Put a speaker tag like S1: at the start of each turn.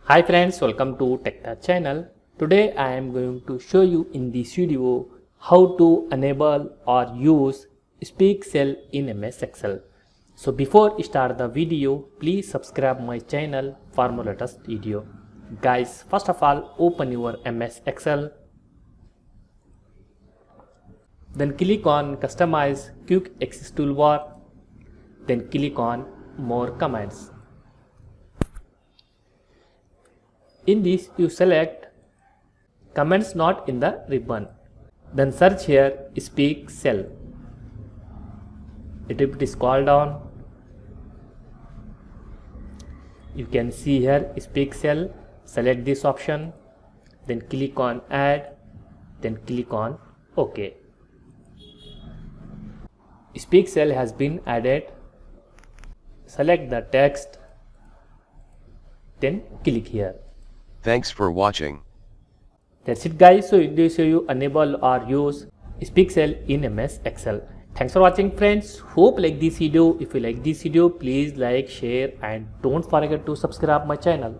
S1: Hi friends, welcome to TechTouch channel. Today I am going to show you in this video how to enable or use Speak Cell in MS Excel. So before we start the video, please subscribe my channel for more latest video. Guys, first of all, open your MS Excel. Then click on Customize Quick Access Toolbar. Then click on More Commands. In this, you select Commands Not in the ribbon. Then search here Speak Cell. If it is scroll down, you can see here Speak Cell. Select this option. Then click on Add. Then click on OK. Speak Cell has been added. Select the text. Then click here.
S2: Thanks for watching.
S1: That's it guys. So in this you enable or use Speak Cell in MS Excel. Thanks for watching friends. Hope like this video. If you like this video, please like, share and don't forget to subscribe my channel.